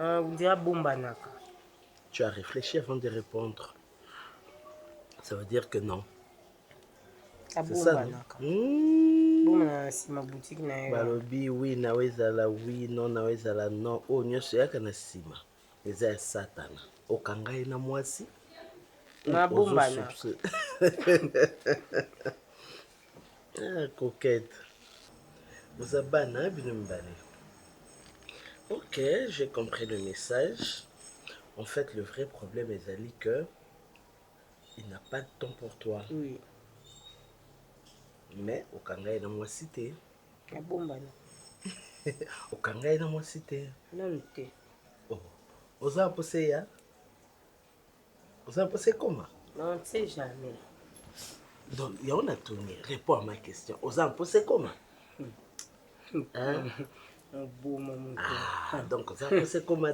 On dirait Bombanaka. Tu as réfléchi avant de répondre. Ça veut dire que non. C'est ça, Bombanaka, c'est ma boutique. Balobi, oui, naweza la oui, non, naweza la non. Oh, nyosho yaka na sima. Eza ya satana. Okangai na mwasi. Ma Bombana. Ah, coquette. Vous avez bien. Ok, j'ai compris le message. En fait, le vrai problème est Ali que il n'a pas de temps pour toi. Oui. Mais au Kangaï na moi cité. Ma Bombana. Au Kangaï na moi cité. Non, le thé. Oh. Vous avez posé ya? Vous avez posé comment? Non, on ne sait jamais. Donc, il y a une tournée. Réponds à ma question. Vous avez posé comment? Hein? Un beau moment. Ah, donc vous avez posé comment?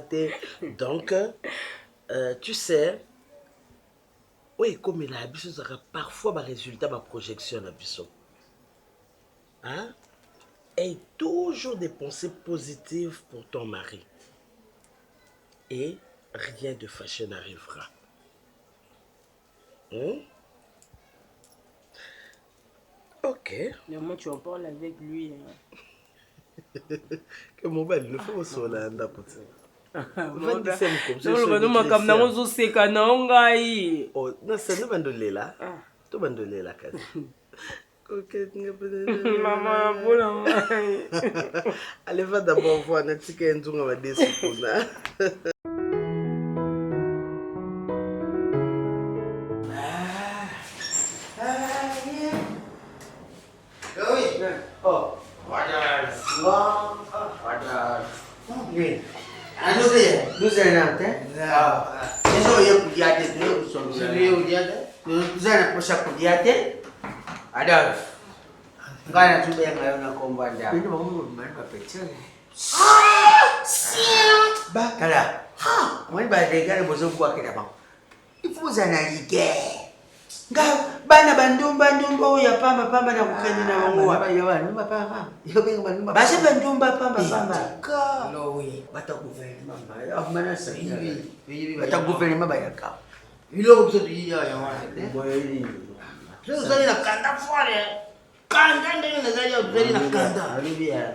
Donc, tu sais, oui, comme il a habitué, parfois, le résultat de la projection, hein? Aie toujours des pensées positives pour ton mari. Et rien de fâché n'arrivera. Ok. Mais moi, tu en parles avec lui. Que mon bel, il faut se l'anda pour ça. Non, c'est nous bandolela. Tu bandolela kasi. Maman, bon. Allez, va d'abord voir Natika et Nzunga va décider. Bana bandumba ya pamba na kukeni na wangu basi bandumba pamba lowe bata gouvernement amana sa hivi bata gouvernement bayaka ilo kuso tuya ya wana sio zali na kanda fore kanda ndio nazali ya zali na kanda alibia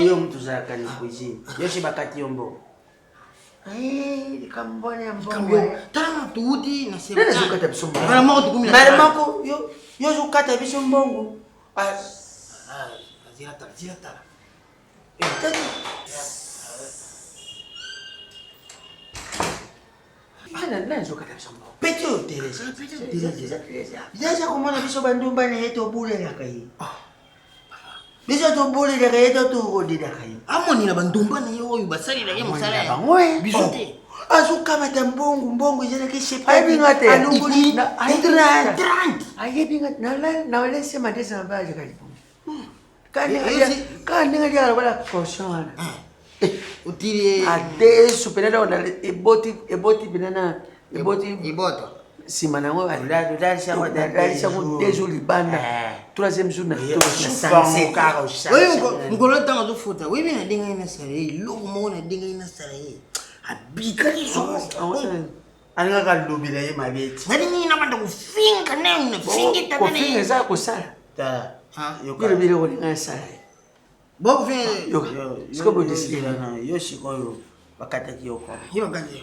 yo mtu zaka ni kuishi yoshi bakati yombo kambone mbongo tama tuudi na sema nani zukata bisombo mara mako tukumi mara mako yo zukata bisombo zira tala tani nani zukata bisombo petio teresa ya kumona bisombo ndumba ne yeto bule yakai bisa to bole daga yeto to godi daga yi amoni na bandumba ne yo basali na yemo sala ya bisote azuka matambongo jana keshe pa bingate alunguli na trant bingate na wale sema desa mbaje kalipo kani ngali ala bala koshana utiri ade supenda ona eboti binana iboto simana ngo dalali shango désolé banda troisième jour na sanse karo sha wewe ngolo tanga zo futa wewe na dinga ina sare lo mo na dinga ina sare abika so anga ka lobila ye mabeti na dinga ina banda kufinga na una finga tata ne kufinga za kusala ta yo ka bile ko dinga sare bo kufinga yo siko bo disila na yo shikoyo bakata kiyoko yo ganje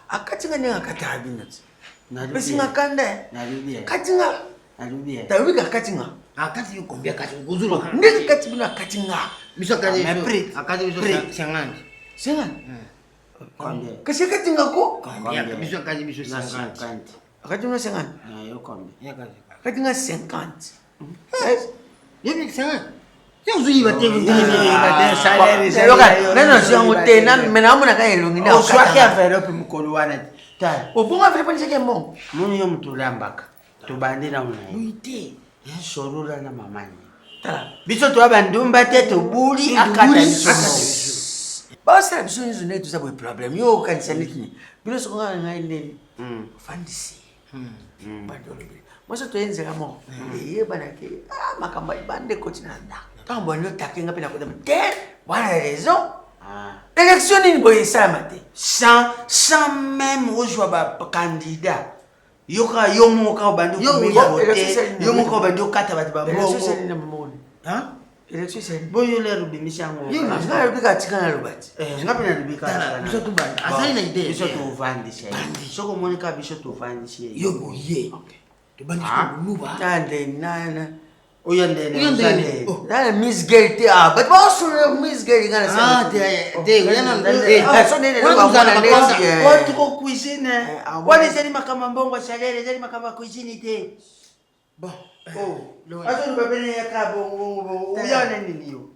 akatinga ninga kata abinati Besinga kande. Naribia. Katinga. Naribia. Tawika katinga. Akati yukombia kati nguzuru. Ndezi kati bina katinga. Biso kati akati biso sangani. Sangani. Kombia. Kasi katinga ko? Kombia. Biso kati biso sangani. Akati una sangani. Na yo kombia. Katinga 50. Yebi sangani. Yo zui batego ngene salary. Yoka, neno sio tena menamuna kaelungi na. Oswaki envelope mukolo wana. Obunga vile pale cheke mo. Muni yo mtulambaka. Tubandira una. Muite. Ya sorura na mamani. Tala. Biso to abandumba te to buli akata biso. Basa biso nizo netu sabo problem. Yo kanisa niki. Biso konga ngaine. Fandisi. Bandolo bi. Moso to yenze kamo. Ye banake. Makamba ibande kotinanda. Tambo nyo takinga pena kodam. Bwana raison. Élection nini boye ça matin. Sans même rejoindre un candidat. Yoka yomoka bandi voter, yomoka bandi okata bati ba Élection c'est nini maman. Hein? Élection c'est Boyo le rubimisha ngo. nga lobika tikana lobati. Ngapi na rubika. Biso tu banda. Azali na idée. Biso tu vandisha. Soko monika biso tu vandisha. Yo boye. Okay. Tu bandi ko luba. Tande nana. Oyo ndene. Nana Miss Girl te but also Miss Girl ngana Ah, de yana. So nene lo ba mwana ndesi. Watu ko cuisine. Wale zeli makama mbongo salere, zeli makama cuisine te. Bon. Aso nubabene ya kabo uyane nini yo.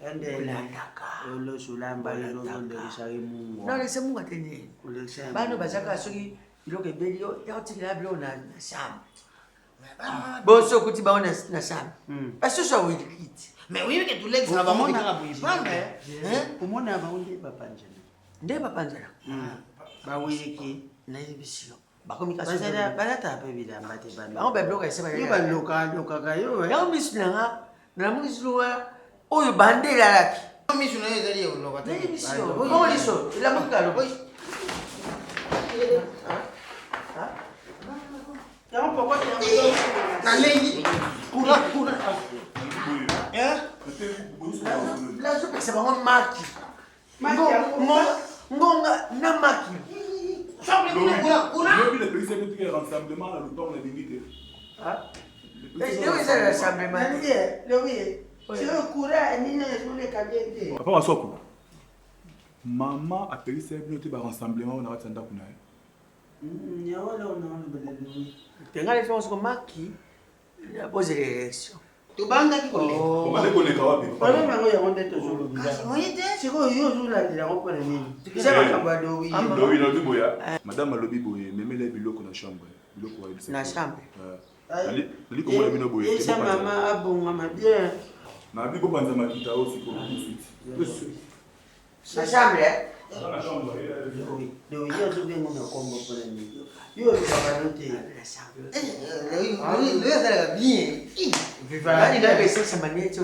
Ende Ulandaka. Olo sulamba lo ndo lisari mungu. Non, laissez moi tenir. Bano bazaka soki biloko ebeli yo ya otikela biloko na shamba. Bon so kuti baona na shamba. Parce so wikiti. Mais oui que tu lèves ça va monter la bouille. Umona baunde bapanjana. Nde bapanzala. Ba wiki Na yebisilo. Bakomi ka basada balata pe bilamba te bana. Ba ba biloko esema Yo loka ga yo. Ya misnanga na munisluwa oyo bandela laki. Misu na ezali yo loka Na te. yebisilo. Bon liso, ila mukalo. Na lengi. Kuna. La zo pesa ba maki. Ngonga na maki. Le pays c'est que tu es rassemblement là le temps on a limité. Ah. Et où est le rassemblement? Papa wasoko. Maman a payé ses biens tu rassemblement on a ratanda kuna. Nyawala ona badali. Tenga les choses comme maki. Il a posé l'élection. Tubanga kikole. On m'a déconné kawapi. Pardon mango ya onde to zulu biza. Moyete. Siko yo zula ndira ko pona nini. Sema kabado wi. Ndo ina duboya. Madame alobi boye memele biloko na chambre. Biloko wa ibisa. Na chambre. Ali ko mona bino boye. Esa mama abonga ma bien. Na bi ko banza makita aussi ko suite. Na chambre. Na chambre. Do yo zo bengo na kombo pona nini. Yo babalote. Na chambre. Le ezala bien. Vivani na pesa samaneto.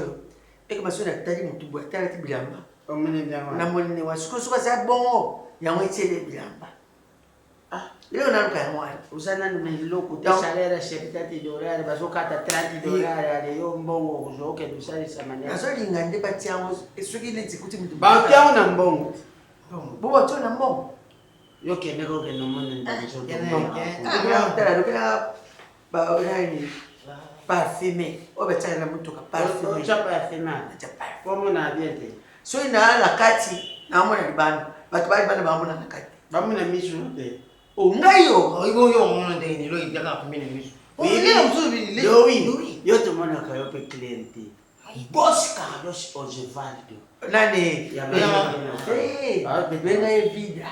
Eka basona tali mutubu atala tibilamba. Omene byama. Na monene wa suko za bongo. Ya mwetele bilamba. Leo na luka mwana. Usana ni loko te salaire $70 bazokata $30 ale yo mbongo uzoke dusali samanya. Nazolinga nde batiango esoki leti kuti mutu. Ba tiango na mbongo. Bobo to na mbongo. Yo kende ko ke no mona ndazo. Ba orani parfumé. Obetala na mutuka parfumé. Chapa ya fema. Chapa. Komo na biente. So ina la kati na mwana libana. Batu bali bana bamona na kati. Bamuna misu te. O ngayo. Ibo yo mona ndeni lo idaka kumene misu. Yo to mona ka yo pe cliente. Boss Carlos Ojevaldo. Nani? Ya Hey, bebê é vida.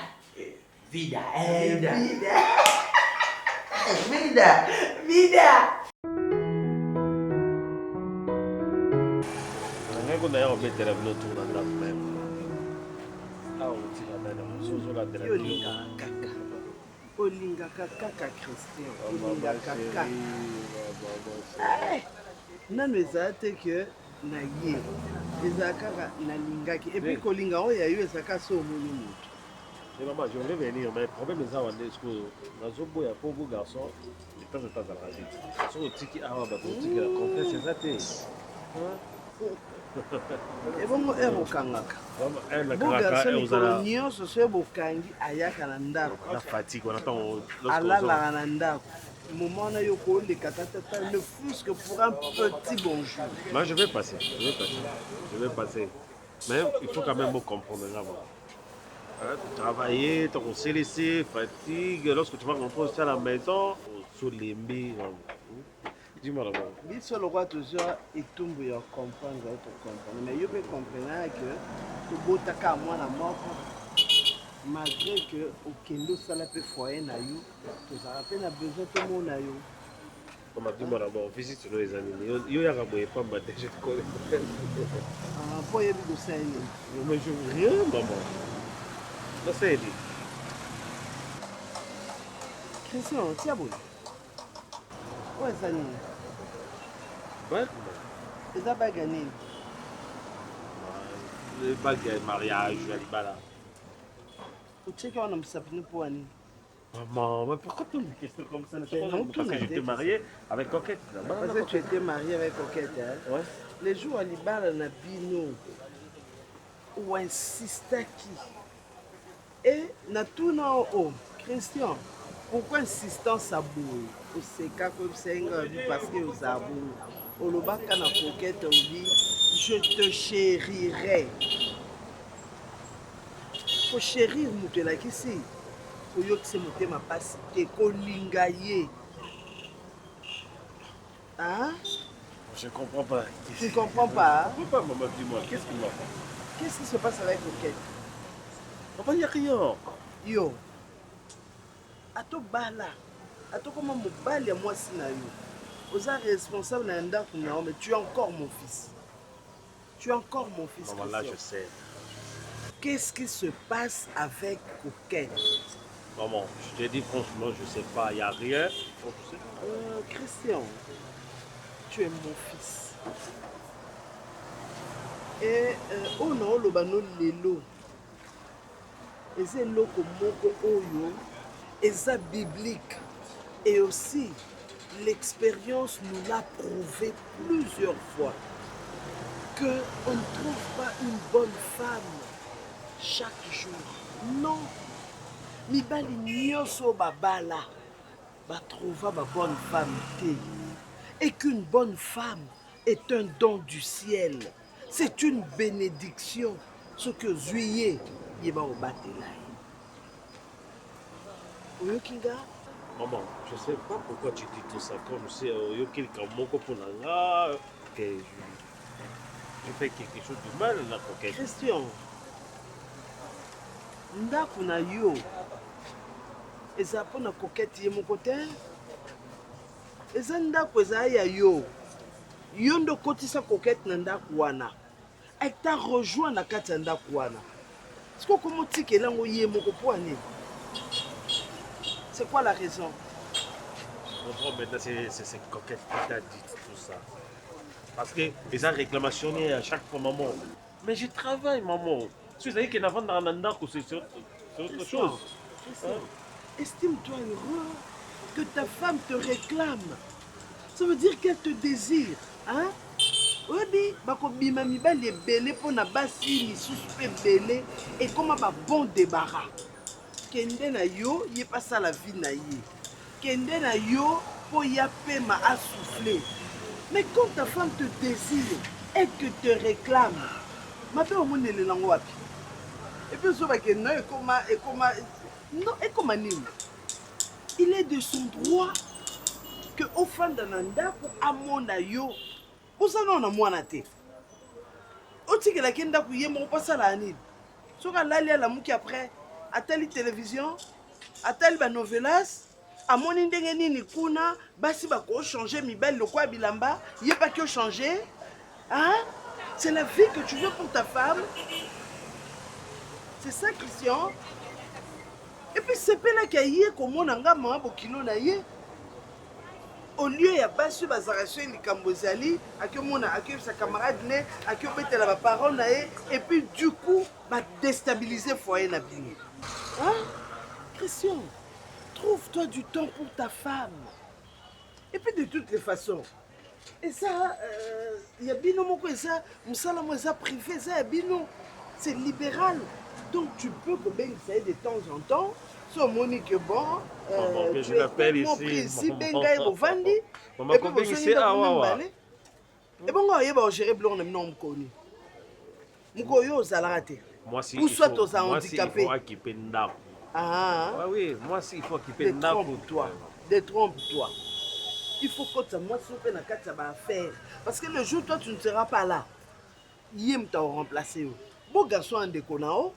Vida, é vida. Vida. Vida. Quando eu mettere no turno andrà bene. Ah, o tira bene, so la della. Io linga kaka. Olinga kaka Christian. Olinga kaka. Nano ezala te ke na ye. Ezala kaka nalingaki. Et puis kolinga oyo yayo ezalaka so omoni moto. Et maman, je vais venir, mais le problème est ça, on est dans un beau garçon, de temps en temps à la vie. Sur le ticket, ah, bah, le ticket, la confiance, c'est ça, t'es. ebongo ebokangaka bogarso mikolo nyonso so ebokangi ayaka na ndako alalaka na ndako moment wana yo koleka tata ne fût que pour un petit bonjour. Mais je vais passer. Mais il faut quand même comprendre travailler, tu s'est laissé, fatigue, lorsque tu vas rentrer aussi à la maison, sur les murs. Dis-moi d'abord. Biso lokwa toujours etumbu ya comprendre to comprendre mais yo pe comprendre que tobotaka mwana moko malgré que okendo sala pe foyer na yo tozala pe na besoin tomona yo. Dis-moi d'abord, visite sur les amis. Yo yaka boye pamba te, je te connais. Ah, po yebi kosala nini? Mais je veux rien, maman. Ça c'est dit. Christian, tia boye. Ouais, ça nini? Ouais. Eza baga nini? le bague de mariage à Libala. Tu sais qu'on a mis ça pour Annie. Maman, mais pourquoi tu me dis questions comme ça? Non, Parce que j'étais marié avec Coquette. Parce que tu étais marié avec Coquette. Hein? Ouais. Les jours à Libala, on a bino. Ou insiste qui. Et, na tout non, oh, Christian, pourquoi insistance à bout? C'est comme c'est parce que vous avez. Au Lobaka na Coquette, on dit je te chérirai. Faut chérir Moutela qui c'est. Faut que c'est Moutema passe. T'es kolingaye. Hein? Je comprends pas. Tu ne comprends pas? Je comprends pas, maman, dis-moi, qu'est-ce qu'il m'a fait? Qu'est-ce qui se passe avec Coquette? Papa, il n'y a rien. Yo. Ato bala. Ato comment mon bal et moi sinayo. Vous êtes responsable d'un ndako, mais tu es encore mon fils. Tu es encore mon fils. Maman, là, je sais. Qu'est-ce qui se passe avec Coquette? Maman, je te dis franchement, je sais pas, il n'y a rien. Christian, tu es mon fils. Et oh non, le bano lelo. Et c'est loko moko oyo. Et ça biblique. Et aussi, l'expérience nous l'a prouvé plusieurs fois qu'on ne trouve pas une bonne femme chaque jour. Non. Mibali nyoso babala va trouver ma bonne femme. Et qu'une bonne femme est un don du ciel. C'est une bénédiction. Ce que juillet, il va au batelay. Oyokinga? Maman, je ne sais pas pourquoi tu dis tout ça. Comme si quelqu'un que je fais quelque chose de mal là, Coquette. Christian, ndako na yo eza mpo na Coquette ye moko te. Eza ndako eza ya yo. Yo ndo kotisa Coquette na ndako wana. Ata rejoint na kati ya ndako wana. Siko komo tikela ngo ye moko po ani? C'est quoi la raison? Je comprends maintenant, c'est Coquette qui t'a dit tout ça. Parce que les gens réclamationné à chaque fois, maman. Mais je travaille, maman. Tu sais qu'il y a un ndako, c'est autre chose. Estime-toi heureux que ta femme te réclame. Ça veut dire qu'elle te désire. Hein? Oui, bakobima mibali ebele mpo na basi misusu mpe ebele ekoma bon débarras. Kende na yo ye pasa la vie na ye. Kende na yo po ya pema à souffler. Mais quand ta femme te désire et que te réclame, ma père au monde est le wapi. Et puis so ba kende ekoma nini. Il est de son droit que au fond d'ananda pour amona yo. Osa non na mwana te. Otikela kenda ku ye mo pasa la nini. Soka lali la muki après atali télévision, atali ba novelas, amoni ndenge nini kuna, basi bako changer mibali lokwa bilamba, ye pas que changer. Hein? C'est la vie que tu veux pour ta femme. C'est ça, Christian. Et puis c'est pas là qu'il y a comme on a un bokilo na ye. Au lieu ya basi bazarasyo ni kambozali, akyo sa camarade ne, akyo betela ba parents na ye, et puis du coup, ba déstabiliser foyer na bino. Hein? Christian, trouve-toi du temps pour ta femme. Et puis de toutes les façons. Et ça, il y a bino moko et ça, musala mo ça privé, ça bino, c'est libéral. Donc tu peux ça de temps en temps. So Monique bon, que je l'appelle ici. Ici benga e bovandi. Maman ko ici awa. Et bon nga yeba gérer blanc na mino mkoni. Mko yo zalaka te. Moi si ou soit aux handicapés. Il faut occuper ndako. Ah. Oui, moi si il faut occuper ndako. Détrompe-toi. Détrompe-toi. Il faut que ça moi soupe na kati ba affaire parce que le jour toi tu ne seras pas là. Yem t'a remplacé. Beau garçon en déconnant.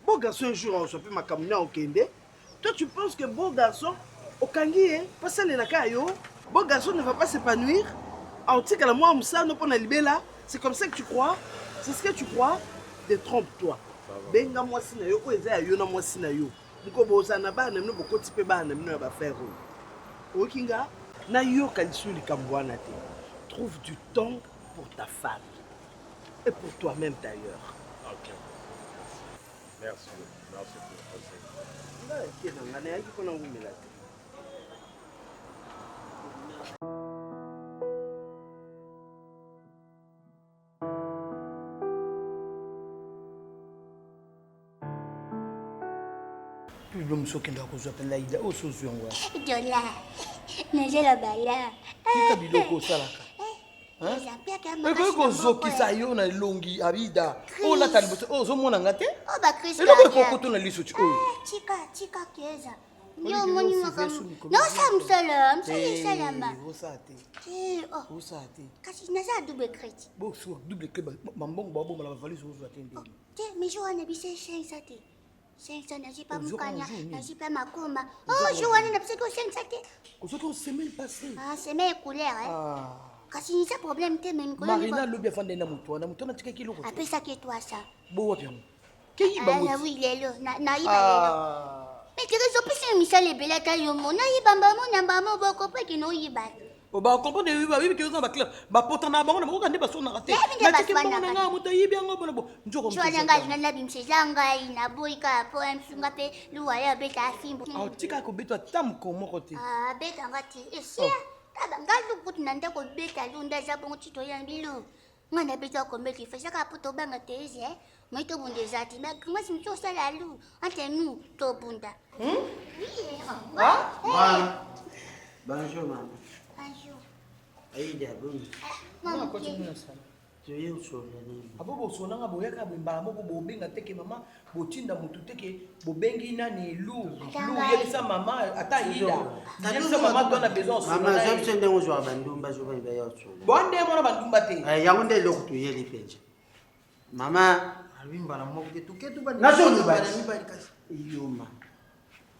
Beau garçon un jour on se peut ma camina au kende. Toi tu penses que beau garçon au kangi pas ça les nakayo. Beau garçon ne va pas s'épanouir. En tika la moi musa no pona libela. C'est comme ça que tu crois? C'est ce que tu crois? Détrompe-toi. Benga moi sina yo ko eza yo na moi sina yo. Nko boza na ba na no bokoti pe ba na mino ba faire. Okinga na yo kalisu likambo wana te. Trouve du temps pour ta femme. et pour toi-même d'ailleurs. Ok. Merci. Merci pour le conseil. L'homme qui a appelé Laïda, au socio. Dola, nazela bala. Qui a dit que ça là? kozokisa yo na elongi abida oyo lata liboso oyo ozomonanga te eloko ekokoto na liso ti oyo tika keza yo moni makambo nosamsala msalisalamba osa te kasi naza double crédit boso double clé mambongo babomola bavalise ozwa te ndenge te mais jo wana bise 500 te 500 nazipa mukanya nazipa makoma jo wana na biseko 500 te kozoki o semaine passée semaine couleur kasi nisa problème te mais Marina lobi afande na mutu wana tikaki loko apesaki toi ça bo wapi yango keyiba ngo oui lelo nayiba lelo mais kezopesa misala ebele ata yo mo nayibamba mo namba mo boko mpe kino oyiba bakomprendre yoyiba bibi keyoza baclair bapota na bango na bakoka nde basonaka te natiki mbongo na ngai moto ayibi yango bona bo njokoana ngai zina nabimisa ngai naboyika po msunga mpe luwaya abeta afimbo tika kobetwa ata moko moko te abetanga te esia ngai lukutu na ndako beta lunda eza bongo ti toyambi lu ngai nabeta kombeta ifasaka po tobanga te eze ngai tobunda eza te ngasi miti osala lu ante nu tobunda Bonjour, maman. bonjour Aïda, bon. maman Tu es où sur le nez? abo bosonanga boyaka bembala moko bobenga teke mama botinda mutu teke bobengi nani lu yebisa mama ata yida yebisa mama dona besoin Maman, j'aime ce ndenge ozwa bandumba zo bana ya otso. bonde mona bandumba te Yango nde eloko tuyeli penza. Mama, abimbala moko te tuketu bana Yuma.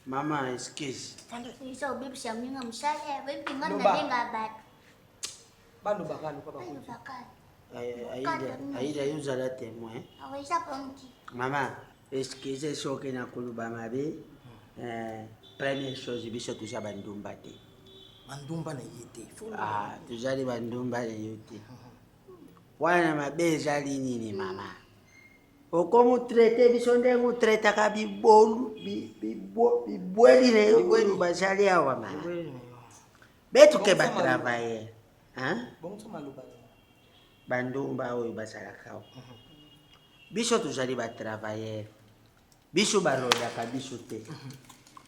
Mama, excuse. isa obebisa mninga mosala bebinga nabenga bato balobaka luka bakoni Aïda yozala témoin. aweza ponti Maman, excuse soki na kuluba mabe. Première chose biso tuza bandumba te. bandumba na ye te Tuzali bandumba na yo te. Wana mabe ezali nini mama? Okomo traité biso ndenge otretaka bibolu bibweli na yo oyo bazali awa mama. Betuke batravailler. Bandumba oyo bazalaka awa. Biso tozali batravailler. Biso balodaka biso te.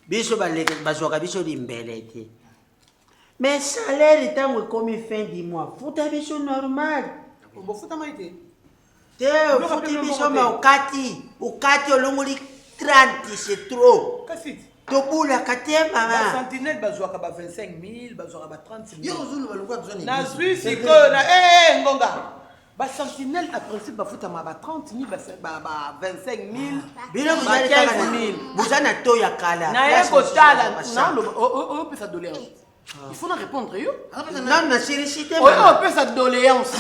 Biso bazwaka biso limbele te. Mais salaire ntango ekomi fin du mois futa biso normal. bofutama te Te ofuti biso ma ukati olongoli 30 c'est trop. kasi Tobulaka te mama. sentinelle bazwaka ba 25000 bazwaka ba 30000 yo ozulu balukwa tozwa nazwi sikoyo na ngonga ba sentinelle à principe bafutama ba 30000 ba 25000 Bino buzali kaka na 15000 buzana to ya kala. naye kotala opesa doléance il faut na répondre yo Non na siricité oyo opesa doléance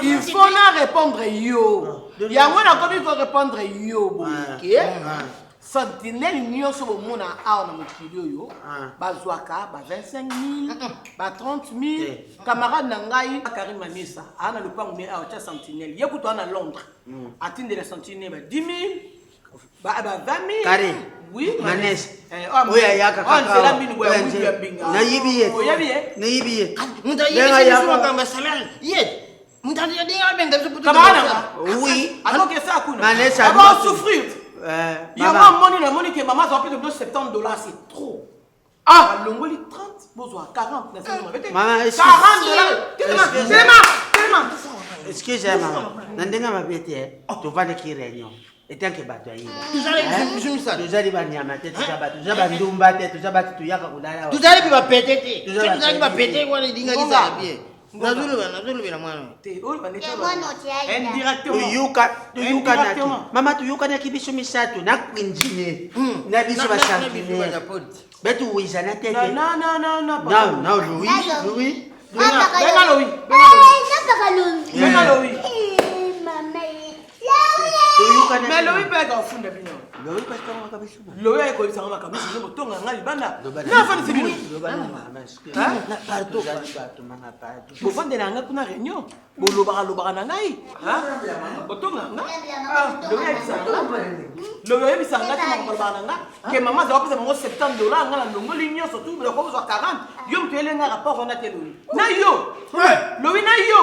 il faut na répondre yo yango nakomi ko répondre yo boyeke sentinelle nyonso bomona awa na mokili oyo bazwaka ba 25000 ba 30000 camarade na ngai Karim Mamisa ana lopango me awa tia sentinelle ye kutu ana Londres atindela sentinelle ba 10000 ba 20000 Karim oui Manès oya yaka kaka nayibi nayibi mutayekamba salari ye mutadinga benga camarade oui alors que ça kuna Manès va souffrir Maman. Money que maman a payé de $70, c'est trop. Ah, l'ongoli 30, besoin 40, Maman, $40. Tellement. Excusez maman. Nandenga mabete tovale ki réunion. Etanke bato ayi. Tuzali banyama te tuzaba ndumba te tuzaba tuyaka kulala. tuzali biba pete te tuzali ba pete kwa dinga kisa bien nazulu bina mwana Tuyuka naki. Mama tuyuka naki biso misatu na kwinjine. Na biso basantine. Betu wizana tete. Non, Louis. Benga Louis. Tuyuka Mais Loïc peut être au fond de bino. Loïc parce qu'on va cabisu. Loïc est comme ça on va cabisu le bouton nga libanda. Na fa ni sibino. Partout. Bo fande na nga kuna réunion. Bo lobaka na ngai. Hein? Bouton nga. Loïc bisa nga ti mo lobaka na nga. Que maman za opesa mo $70 nga la ndongo ligno surtout le ko zo 40. Yo mtele nga rapport on a te Loïc. Na yo. Loïc na yo.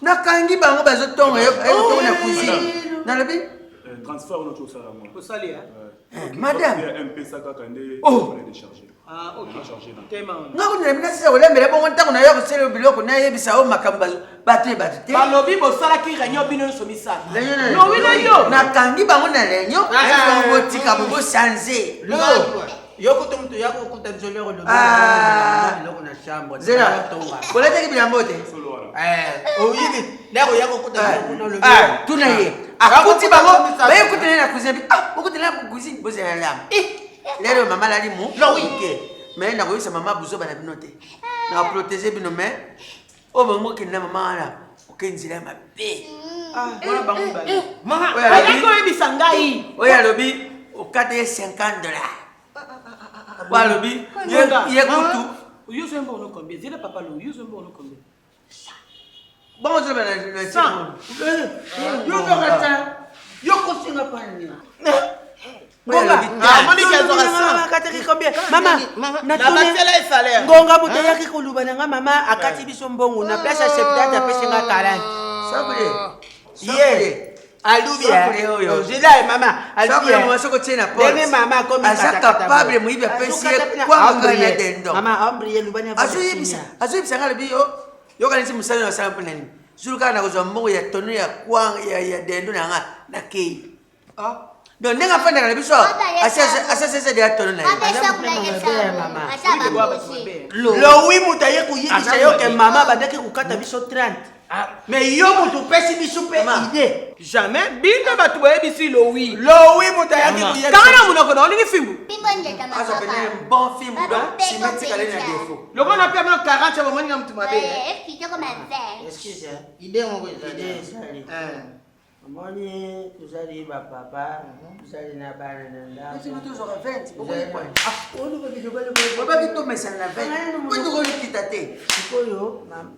Nakangi bango bazotonga yo na cuisine. Na lobi? Transfert on a tout ça là moi. Au salaire. Madame. MP ça ka kande on est déchargé. Ah OK. Chargé là. Ngako na mina sisa olembele bongo ntango na yo ko sele biloko na yebisa o makambo batwe batwe. Ba lobi bo sala ki réunion bino so misala. No wina yo. Nakangi bango na réunion. Ngo tika bo changer. Yo ko tumtu yako ko tanzolero lo. Biloko na chambre. Zela. Bolete ki bilambote. Oyibi ndako yako kuta kuna lo. Tuna ye. Akuti bango baye kutene na cuisine. Ukutene na cuisine boze na lam. Lero mama lali mu. Loïc. Mais na koyisa mama buzo bana binote. Na protéger bino mais o bango ke na mama ala. Okenzila mabe. Wala bango ba. Mama, ayako ebisa ngai. Oya lobi okate $50. Wala lobi ye kutu. Yo so mbo no combien? Zile papa lo, yo so mbo no combien? Bon, je vais le sang. Yo no gata. Yo ko singa pani. Ngonga mutu yaki kuluba nanga mama akati biso mbongo na place septante apeshenga 40. Sabre. Ye. Alubia. Jela mama. Alubia mo soko tena po. Deme mama komi kata. Asa capable mo ibe pesi kwa ngana dendo. Mama ambriye lubani aba. Azuyibisa ngale biyo. Yo kanisi musana na sample nani. Zuluka na kozwa mbongo ya tonu ya kwa ya dendo na nga na kei. Donc nenga fanda na biso asa de atono na mama lo wi mutaye kuyibisa yo ke mama bandaki kukata biso 30 mais yo mutu pesi biso pe idée jamais bino batu boyebisi lo wi mutaye kuyibisa kana munoko na olingi fimbu Bimbo njeta mama asa bene bon film donc simeti kale na défaut loko na pia 40 cha bomani na mtu mabe kito kama vert excuse idée ngo idée sali Moni, tuzali ba papa, tuzali na bana na ndako. Ese mtu zo 20, onu ko bijo bale ko. Baba kito mesa na 20. Ko ko kitate. Sikoyo, mama,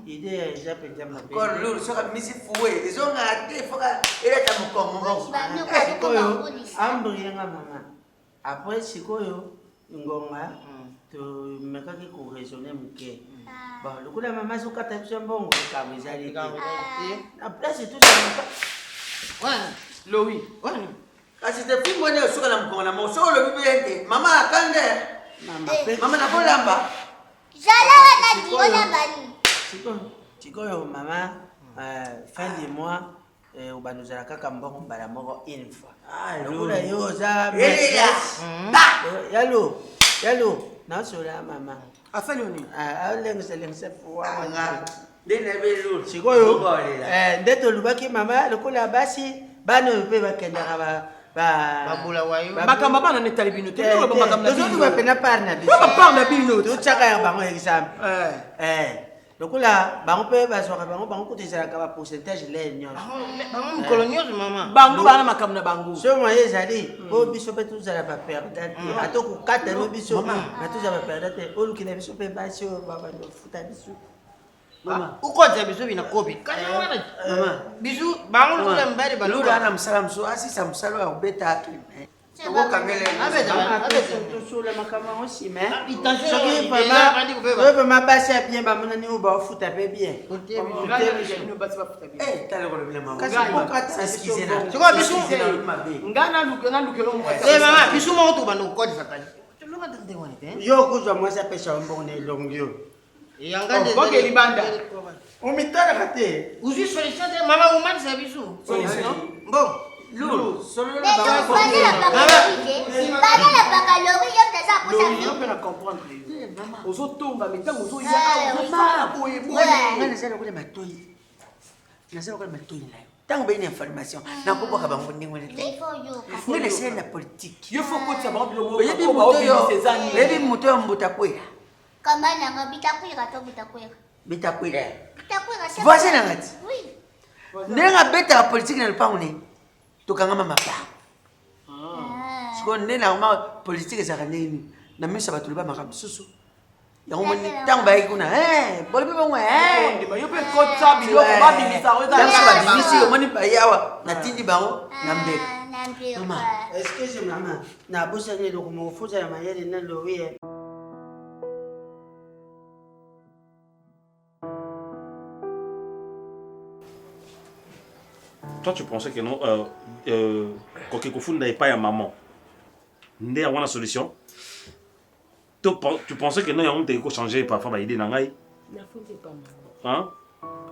ide ya penja mabe. Ko lulu soka misi fuwe. Ezo ngate foka era ta mukomo. Sikoyo, ambri nga mama. Après sikoyo, ngonga, to mekaki ko raisonner muke. Bon, le coup de maman, c'est quand tu as un bon camisari. Après, c'est tout ça. Loïc. Quand tu te fous, moi, je suis là, je suis là, maman, attendez. Maman, n'a pas l'amba. Jala na bani. Sikoyo, maman, fin du mois, au banuzara kaka mbongo bala moko une fois. Le coup de yo, ça. Yalo. Non, c'est là, maman. Afanyoni. Lengse fuwa. Dene belu. Sikoyo. Ndeto lubaki mama lokola basi bano pe bakenda ba babula wayo. Makamba bana netali bino te ko makamba. Dozo ba pena parna biso. Ba parna bino to chaka ya bango exam. Lokola bango pe basoka bango kutizala ka ba pourcentage le nyon. Bango colonial mama. Bango bana makamba bango. So moye zali bo biso pe tuzala ba perdre. Atoko kata no biso na tuzala ba perdre. Olukina biso pe basi o baba ndo futa biso. Mama, ukoza biso bina kopi. Mama, biso bango lula mbali ba lula na msalam so asisa msalo ya ubeta akli. Ngo kangele. To sula makama aussi mais. Soki papa basi bien ba mona ni uba futa pe bien. Tale ko le mama. Kasi pokata excuse na. Siko biso ngana lukelo mo. Mama, biso mo to bando ko difakali. Tulunga tande woni te. Yo kuzwa mwasa pesa mbongo ne longyo. Yangande boke libanda. Umitara kate. Uzi solution te mama umani sa biso. Solution. Bon. Lulu, solo la baba. Bana la bakalori yo teza posa. Yo pe na comprendre. Mama. Ozotomba mitango ozoya. Mama, boye. Ngana sala kule matoi. Nasala kule matoi nayo. Tango bene information. Na ko boka bango ndingo ne te. Ngene sala na politique. Yo faut ko tsa ba bilo. Yebi mutoyo. Yebi mutoyo mbuta kwela. Kama nanga bitakwira to bitakwira. Bitakwira. Bitakwira. Voisin ngati. Oui. Nenga beta politique na lupango ne. Tokanga mama pa. Siko nena ma politique ezaka nini. Na misa bato liba makambo susu. Yango moni tango bayi kuna bolibi bongo yo pe kotsa biloko babimisa oza la bimisi yo moni bayawa na tindi bango na mbeka. Mama, est-ce que je maman na bosa ne loko mo fuza ya mayele na lowe. Toi, tu pensais que non, Kokekofou n'avait pas à maman. N'est avoir la solution. Tu pensais que non, il y a un peu changé parfois, bah, idée n'angai. Hein?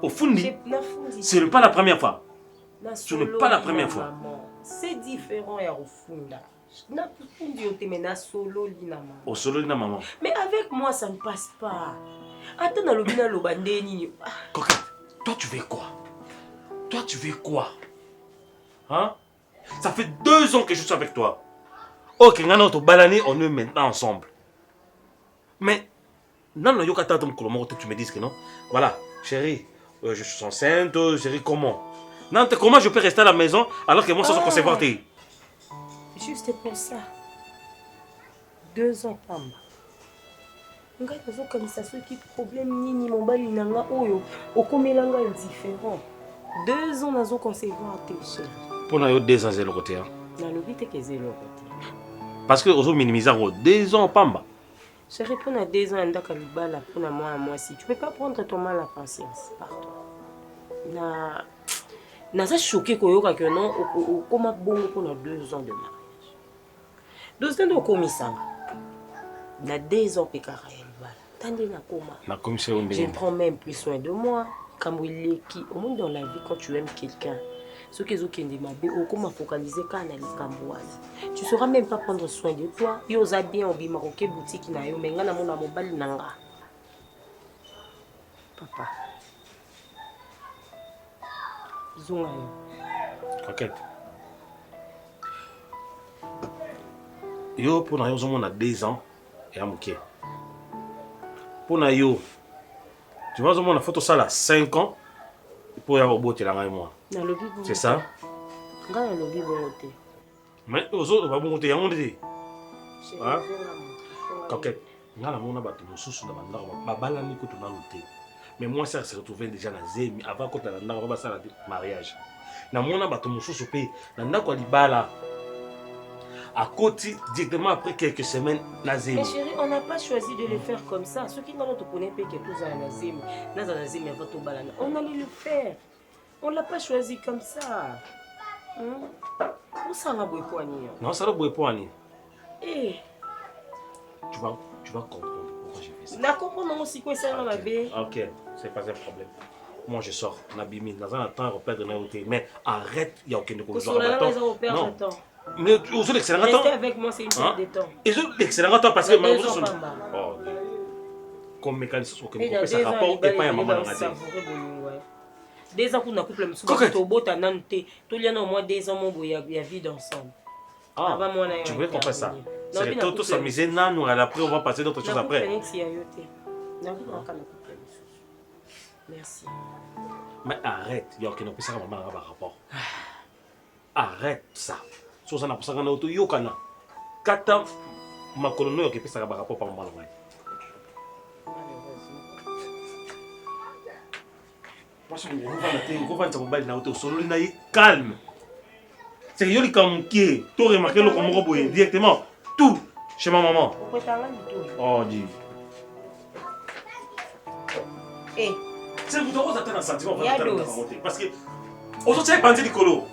Au fond, ce n'est pas la première fois. Ce n'est pas la première fois. C'est différent et au fond là. Au solo lina maman. Mais avec moi, ça ne passe pas. Attends, dans le bina le bandé. Coquette, toi tu veux quoi? Toi tu veux quoi? Hein? Ça fait 2 ans que je suis avec toi. Ok, on est maintenant ensemble. Mais, non, tu me dis que non. Voilà, chérie, je suis enceinte, chérie, comment? Non, comment je peux rester à la maison alors que moi, ça se concevoir? Juste pour ça. 2 ans, Pamba. Nga tozo comme ça, ce qui problème nini mobali nanga oyo okomelanga indifférent. 2 ans nazo concevoir tes chérie. Pour nous 2 ans c'est le côté. Na lobi te que c'est le côté. Parce que ozo minimiser 2 ans Pamba. Chérie, pour 2 ans ndaka libala pour moi si tu peux pas prendre ton mal à patience, pardon. Na ça choqué koyoka que non okoma bongo pour 2 ans de mariage. 2 ans de komisa. Na 2 ans pekara. Je prends même plus soin de moi. Au monde dans la vie, quand tu aimes quelqu'un, ce que tu ne sauras même pas prendre soin de toi. Tu as bien au bimaroké boutique na yo menga na mona mobile nanga. Papa. Zonga yo. Coquette. Yo pour na yo on a 2 ans et à mouké. Pour yo, tu vois, on a photo ça là 5 ans pour y avoir beau là moi. C'est ça? Mais aux autres, on va monter, il y a un monde. Coquette, on a mon abattu, nous sous la bande, ma balani que tu n'as noté. Mais moi, ça s'est retrouvé déjà dans Zémi avant qu'on ait un mariage. Na mon abattu, nous sous pays, n'a quoi libala. À côté, directement après quelques semaines, Nazim. Mais chérie, on n'a pas choisi de le faire comme ça. Ceux qui n'ont pas connaissent pas quelque chose à Nazim, on allait le faire. On ne l'a pas choisi comme ça. Où ça va bouer poignet? Non, ça va bouer poignet. Eh. Tu vas comprendre pourquoi j'ai fait ça. La comprendre aussi quoi ça va bien. Ok, c'est pas un problème. Moi je sors, Nabimi, dans un temps, repère de l'autre. Mais arrête, il n'y a aucune cause. Non. Mais aussi l'excellent temps. Rester avec moi, c'est une perte de temps. Et l'excellent temps parce que malheureusement. Oh, comme mécanisme, comme ça rapport et pas un moment dans la vie. 2 ans pour nous couple, mais au bout d'un an, tout le au moins 2 ans, mon y a vie ensemble. Ah, tu veux qu'on fasse ça? C'est tout s'amuser, nous après on va passer d'autres choses après. Merci. Mais arrête, il y a aucun opération à maman rapport. Arrête ça. So ça n'a pas ça qu'on a auto yokana. Kata ma colonie qui peut ça rapport par maman. Parce que on va te mobile na auto solo na calme. C'est que yoli comme qui tu remarqué le comme robot directement tout chez ma maman. Oh dis. Eh, c'est vous devez attendre un sentiment parce que auto c'est bandit du colo.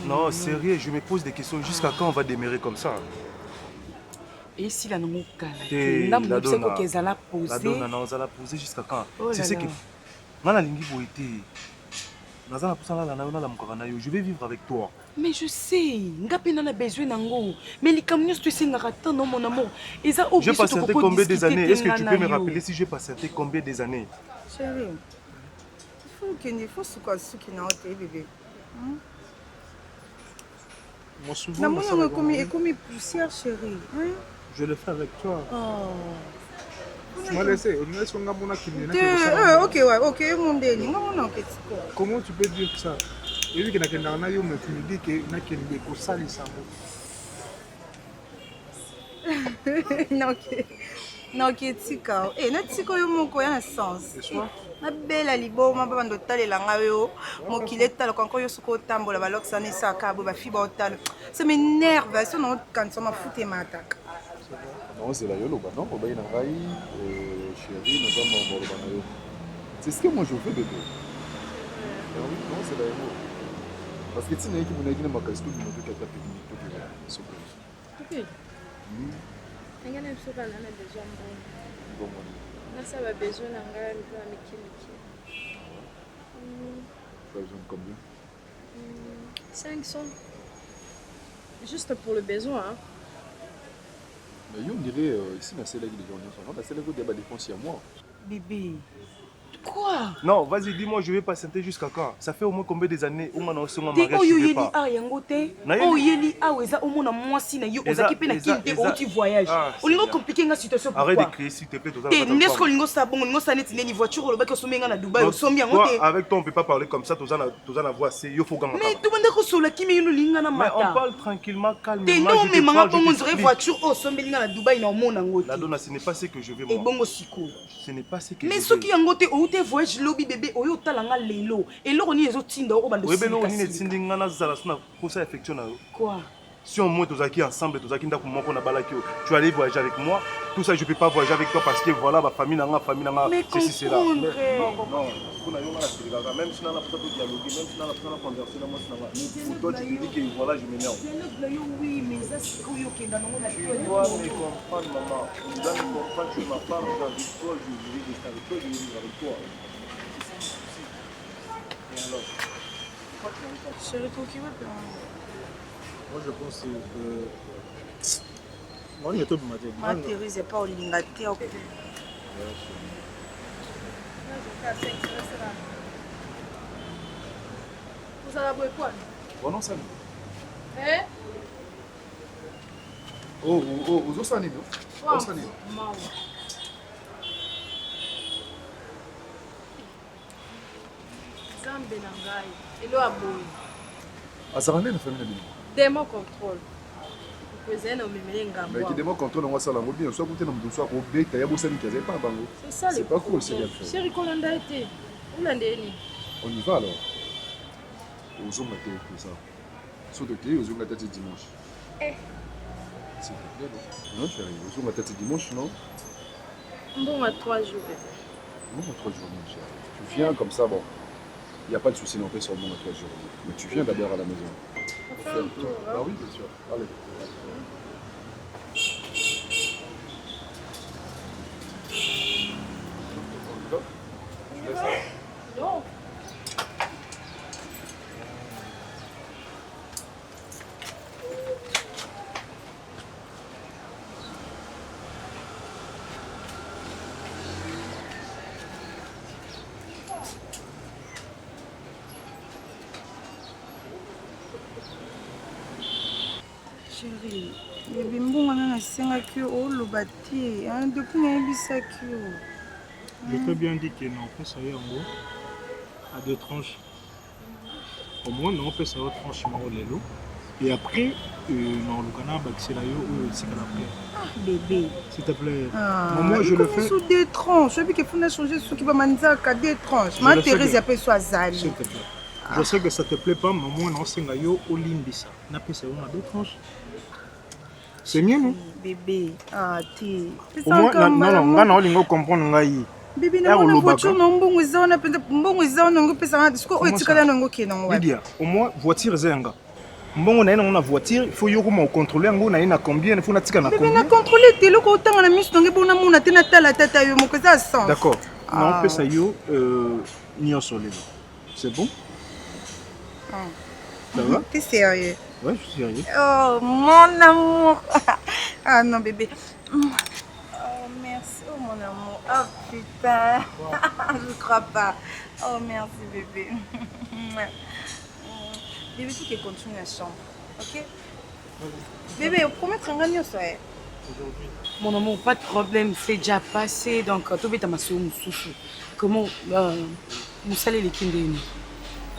Non, sérieux, je me pose des questions. Jusqu'à quand on va demeurer comme ça? Et si la nous la posée jusqu'à quand? C'est ce que... Je vais vivre avec toi. Mais je sais, on a besoin d'ango. Mais les camions, tu sais, non, mon amour. J'ai patienté combien des années? Est-ce que tu peux me rappeler si j'ai patienté combien des années? Chérie, il faut il faut ce qui n'a pas bébé. Mon souvent, comme poussière, chérie. Je le fais avec toi. Oh. Tu m'as laissé. Ok, mon déni. Comment tu peux dire ça? Et vu que tu me dis que tu as sali sambo. Non, qui est tika. Eh, na tika yo moko ya na sens. Na bela liboma ba bando talelanga yo. Mokile talo kanko yo suko tambola ba loksa ne saka bo ba fiba otalo. Ça m'énerve, ça non quand ça m'a foutu ma attaque. Non, c'est la yolo, non, on va y aller, chérie, nous allons voir. C'est ce que moi je fais, bébé. Non, c'est la yolo. Parce que tu n'as pas de ma casse, tout le monde qui a tapé une minute. Ok. Il y a besoin bon. Là, ça va besoin d'un gars qui Tu as besoin de combien? 500. Juste pour le besoin, hein. Mais on dirait ici, la celle-là, la celle-là, il y a des dépenses à moi. Bébé. Quoi? Non, vas-y, dis-moi, je vais patienter jusqu'à quand? Ça fait au moins combien des années où on a aussi mon mariage? Je vais pas. Oh, yeli ah, eza au moins moi si na yo ozaki pe na kinde au tu voyage. On lingo compliquer nga situation pourquoi? Arrête de crier s'il te plaît. N'est-ce qu'on lingo ça bon, lingo ça net ni voiture le bac somenga na Dubaï, au sombi en côté. Avec toi on peut pas parler comme ça, tous en avoir c'est yo faut ganga. Mais tout monde ko sola kimi yo linga na mata. Mais on parle tranquillement, calmement. Non mais manga bon on dirait voiture au sombi linga na Dubaï na mona ngoti. La donna ce n'est pas ce que je veux moi. Et bongo siko. Ce n'est pas ce que mais ce qui ngote au te voyage lobby bébé oyo talanga lelo. Et loro ni ezo tinda o bando. Oui ben loro ni tindinga na zala na pour ça effectuer na. Quoi? Si on monte aux acquis ensemble, tu vas aller voyager avec moi. Tout ça, je ne peux pas voyager avec toi parce que voilà, ma famille, mais ceci, c'est là. Non, même si on a dialogué, même si on a conversé, pour toi, tu te dis que voilà, je m'énerve. Oui, mais ça, c'est quoi qui est dans le monde. Tu dois me comprendre, maman. Tu dois me comprendre, tu es ma femme, je vis avec toi, je vis avec toi, je vis avec toi. Et alors? Chérie, pour qui va faire? Moi je pense que moi il y a tout de matin. Ma théorie c'est pas au lingate. Vous allez boire quoi? Bon non ça. Eh? Oh, vous ça n'est pas. Oh ça n'est. Zambe nangai. Elo aboy. Azarane na famille na. Demo contrôle. Mais qui demande contrôle, on va ça la bien. Soit côté dans le soir, au bec, il y a beaucoup de choses pas. C'est ça. C'est pas cool, c'est bien fait. Chérie, Colanda était. Où l'andéni? On y va alors. Aux hommes matin tout ça. Sauf de clé, aux hommes matin dimanche. Eh. S'il te plaît, non? Non, chérie. Aux hommes matin dimanche, non? Bon, à 3 jours. Bon, à 3 jours, mon cher. Tu viens comme ça, bon. Il n'y a pas de souci non plus sur le monde à 3 jours. Mais tu viens d'abord à la maison. On fait un tour, hein? Ah oui, bien sûr. Allez. Non. Chérie, les bimbons on a 5 kg au bâti, hein, depuis on a 5 kg. Je t'ai bien dit que non, on peut savoir en haut à 2 tranches. Au moins, on peut savoir tranchement les lots. Et après, non, le canard, c'est là où c'est qu'on a pris. Ah, bébé. S'il te plaît. Ah, moi, je le fais. Sous 2 tranches. Je veux qu'il faut changer ce qui va manger à 2 tranches. Ma Thérèse, elle peut soit zali. S'il te plaît. Je sais que ça te plaît pas, mais moi, non, c'est là où limbisa. On a pris à 2 tranches. C'est mieux, non? Bébé, ah, t'es. Au moins, non, on comprendre. Bébé, na voiture na mbongo zona penda mbongo zona ngo pesa ngati siko otikala na ngo kena ngwa. Lydia, au moins voiture zenga. Mbongo na ina voiture, il faut yoko mo contrôler ngo na ina combien, il faut na tika na combien. Bébé na contrôler te loko otanga na miso nge bona mona te na tala tata yo moko za sens. D'accord. Non, on peut ça yo nyonso lelo. C'est bon? Ça va? T'es sérieux? Ouais, je suis sérieux. Oh mon amour. Ah non bébé. Oh merci, oh mon amour. Oh putain, je crois pas. Oh, merci, bébé. Bébé, tu peux continuer la chambre, ok? Bébé, promettre un gagnant, ça est. Mon amour, pas de problème, c'est déjà passé. Donc, tu vas ma souffle. Comment Moussa l'équipe de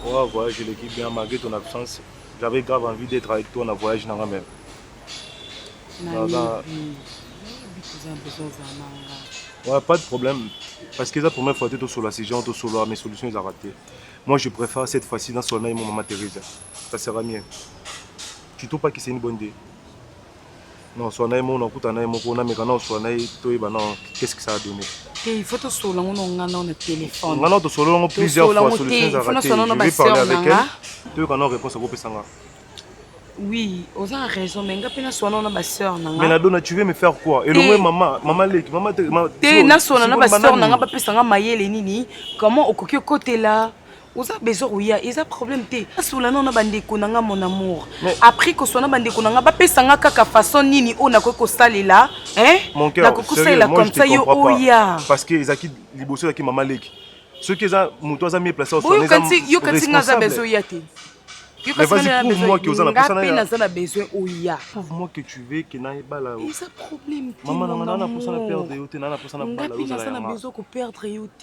Ouais, voyage l'équipe bien malgré ton absence. J'avais grave envie d'être avec toi dans le voyage dans la même. Ouais, pas de problème. Parce que la première fois que tu es sur la séjour, tu es sur mes solutions, ils ont raté. Moi, je préfère cette fois-ci dans son âme, mon maman Thérèse. Ça sera mieux. Tu ne trouves pas que c'est une bonne idée? Non, son âme, on a écouté un âme, on a mis un son âme, qu'est-ce que ça a donné? Il faut que tu sois là, on a un téléphone. On a plusieurs fois solutions à rater. Je vais parler avec elle. Tu veux qu'on ait une réponse à Gopé Sanga? Oui, vous avez raison, mais je ne suis pas ma soeur. Mais Nadona, tu veux me faire quoi? Et le maman, maman, comment au côté là? Vous avez besoin de il y a problème. Mon amour. Après que soit bande konanga ba pesanga kaka façon nini on a ko salela, hein? Mon cœur, sérieux, moi je te comprends pas. Parce que ezaki liboso ya ki maman leki. Ceux qui ont muto za mieux placé au son responsable. Mais vas-y, prouve-moi que vous en avez Prouve-moi que tu veux que n'aille pas là. Il y a problème. Maman, on a pour ça perdre yoté, on a pour ça pas là.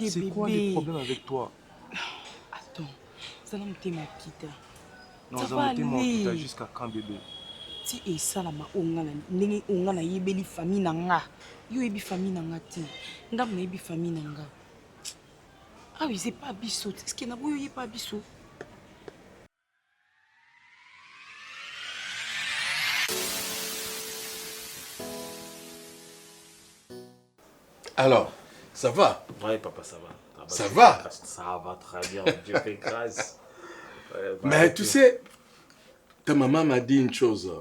C'est quoi le problème avec toi? Attends, ça n'a pas été non, ça va aller jusqu'à quand bébé? Si et ça la ma ongana yebeli famille nanga. Yo yebi famille nanga ti. Ngam na yebi famille nanga. Ah oui, c'est pas biso. Est-ce que na boyo yé pas biso? Alors, ça va? Oui, papa, ça va. Ça va? Ça va très bien, Dieu fait grâce. Mais tu sais, ta maman m'a dit une chose.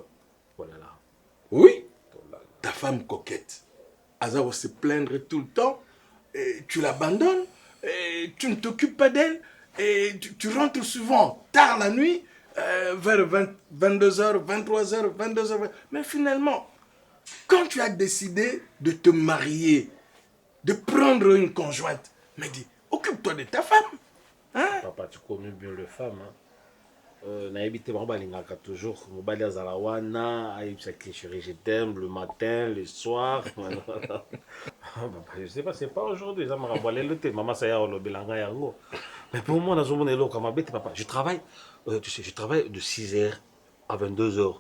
Oh là là. Oui? Ta femme coquette. Aza va se plaindre tout le temps. Et tu l'abandonnes. Et tu ne t'occupes pas d'elle. Et tu rentres souvent tard la nuit, vers 22h, 23h, 22h. Mais finalement, quand tu as décidé de te marier, de prendre une conjointe, mais dis, occupe-toi de ta femme. Hein? Papa, tu connais bien les femmes. Naïbité Barbalingaka toujours. Mobali Azalawana, Aïbsaki chérie, je t'aime le matin, le soir. Je sais pas, c'est pas aujourd'hui. Maman, ça y a le belanga yango. Mais pour moi, papa, je travaille, tu sais, je travaille de 6h à 22h.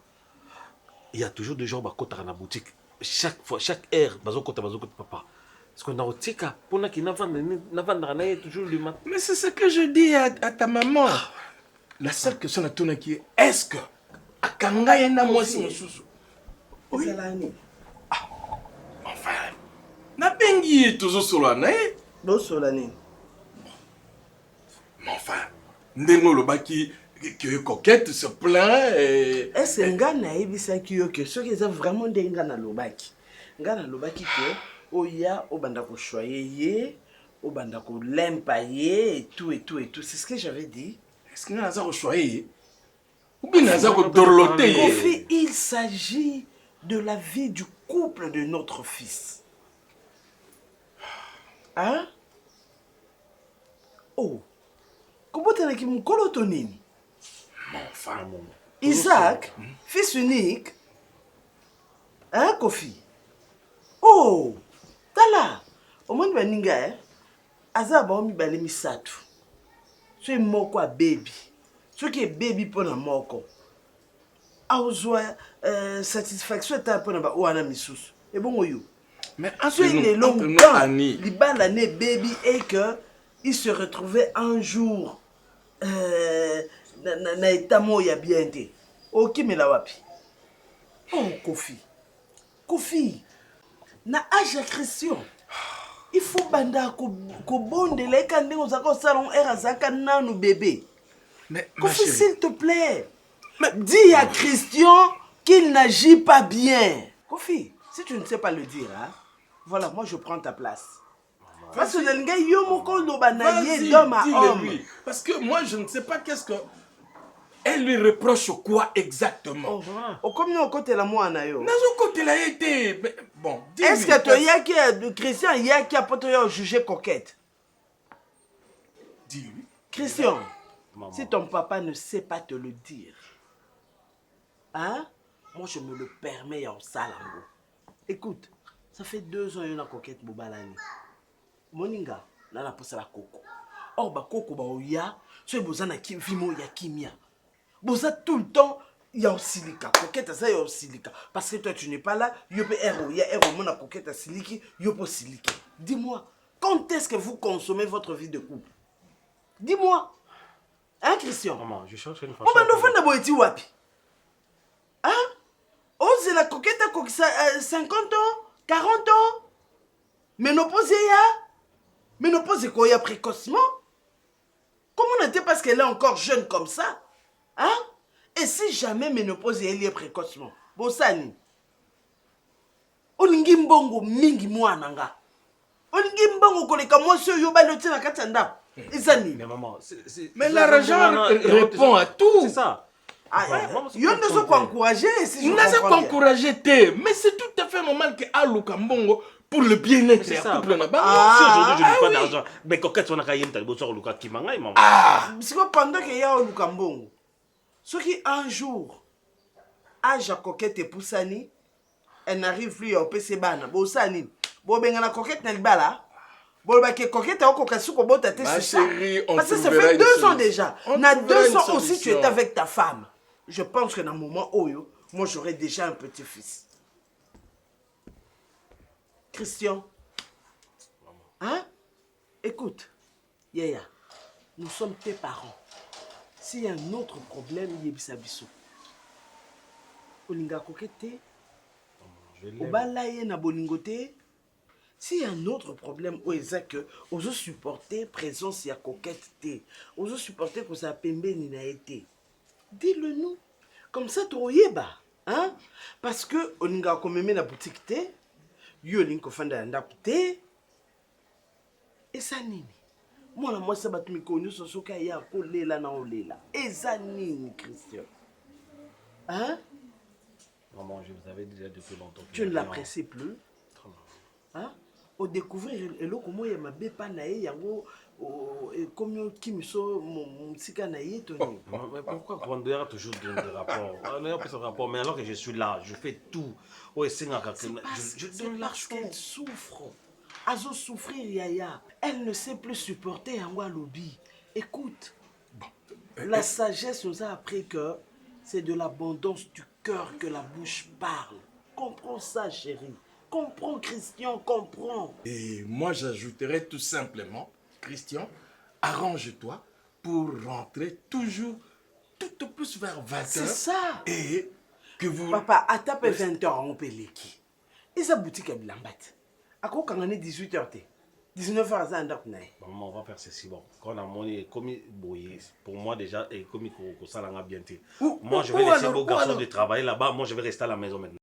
Il y a toujours des gens qui sont dans la boutique. Chaque fois, chaque heure, papa. Parce qu'on a au tika, pour qui n'a toujours le matin. Mais c'est ce que je dis à ta maman. La seule question à ton qui est, est-ce que à Kanga y a moi si oui. Enfin, n'a bengi toujours sur la nez. Non sur la nez. Mais enfin, ndengo le baki qui est coquette se plaint et. Est-ce que ngana ebisa kiyo que ceux qui ont vraiment des ngana lobaki. Ngana lobaki que oya obanda ko choyer au banda ko lempayer et tout. C'est ce que j'avais dit. Est-ce qu'il y a un choyer? Ou bien il y a un dorloté? Kofi, il s'agit de la vie du couple de notre fils. Hein? Oh. Comment tu as dit mon colotonine? Mon frère, mon. Isaac, fils unique. Hein, Kofi? Oh. Tala. Au moins, tu as dit, Azaba, on a mis ça tout. C'est moko a baby. Ce qui est baby pour la moko. Auzwa satisfaction ta pour na wana misusu. Et bon yo. Mais ensuite il est longtemps. Liba l'année baby et que il se retrouvait un jour na état moya bien té. OK mais la wapi. Oh Kofi. Na âge Christian. Il faut banda ko bondele quand on a au salon erazaka nanu bébé. Mais Kofi, s'il te plaît, dis à Christian qu'il n'agit pas bien. Kofi, si tu ne sais pas le dire, hein, voilà, moi je prends ta place. Parce que le gars yomoko lobanaye dans ma homme. Parce que moi je ne sais pas qu'est-ce que elle lui reproche quoi exactement. Oh, comme nous côté la moi na yo. Dans côté la été. Bon, est-ce que toi yaki Christian yaki a poto yo juger coquette? Dis-lui. Christian, Maman. si ton papa ne sait pas te le dire, hein? Moi, je me le permets en salango. Écoute, ça fait 2 ans qu'il y a une coquette Bobalani. Moninga, là, la pousse à la coco. Or, bah, coco, bah, oya, so, boza na vimo ya kimia. Boza tout le temps, il y a aussi silika. Coquette, ça, il y a aussi silika. Parce que toi, tu n'es pas là, il y a héros, il y a héros, mon coquette à siliki, il y a pas siliki. Dis-moi, quand est-ce que vous consommez votre vie de couple? Dis-moi. Hein, Christian? Maman, je cherche une façon. On va nous faire de boïti wapi. Hein? Oh, c'est la coquette à 50 ans, 40 ans. Ménopause, ménopause, quoi, il y a précocement. Comment on était parce qu'elle est encore jeune comme ça? Hein? Et si jamais ménopause, elle y est précocement? Bosani. Olingi mbongo mingi mwananga. Olingi mbongo koleka mwasi yo baloti na katanda. Isani. Mais maman, mais l'argent répond à tout. C'est ça. Yo ne sont pas encouragés. Nous ne sommes pas encouragés, mais c'est tout à fait normal que Aluka Mbongo pour le bien-être C'est du ça. couple. Si aujourd'hui je n'ai pas d'argent, mais coquette, on a qu'à y aller au Luka qui m'a maman. Ah, parce que pendant qu'il y a Luka Mbongo, ce qui un jour, âge à coquette et poussani, elle n'arrive plus au PC Bana, Bosani, Bobengana coquette n'est pas là. Bolbake coquette a encore cassé comme ta tête. Ma chérie, on parce que ça trouvera fait une 2 ans solution. déjà. On Na trouvera 2 une ans aussi, tu solution. étais avec ta femme. Je pense que dans le moment où moi j'aurais déjà un petit-fils. Christian. Hein? Écoute, Yaya, nous sommes tes parents. S'il y a un autre problème, Yebisa Bissou. Olinga kokete. Obalaye na bolingote. S'il y a un autre problème, que oso supporter présence ya coquette te. Oso supporter que ça pembe ni na été. Dis-le nous. Comme ça, tu oyeba. Hein? Parce que olinga komeme na boutique te. Yo linko fanda ndap te. Et ça nini? Moi ça bat mi konyo so soka ya ko lela na olela. Et ça nini, Christian? Hein? Maman, je vous avais déjà depuis longtemps. Tu ne l'apprécies plus? Hein? Au découvrir le comment il m'a bépa naïe yango comme qui me so mon sika naïe Tony. Mais pourquoi on doit toujours donner des rapports? On a plus de rapports, mais alors que je suis là, je fais tout. Je donne parce qu'elle souffre. Azo souffrir Yaya. Elle ne sait plus supporter yango lobby. Écoute, la sagesse nous a appris que c'est de l'abondance du cœur que la bouche parle. Comprends ça, chérie. Comprends, Christian, comprends. Et moi, j'ajouterais tout simplement, Christian, arrange-toi pour rentrer toujours tout au plus vers 20h. C'est ça. Et que vous... Papa, à taper 20h, on peut l'équipe. Et sa boutique est blambate. À quoi quand on est 18h, 19h, ça a maman, on va faire ceci. Bon, quand on a monnaie, comme pour moi déjà, et comme ça l'a bien été. Moi, je vais laisser vos garçons de travailler là-bas. Moi, je vais rester à la maison maintenant.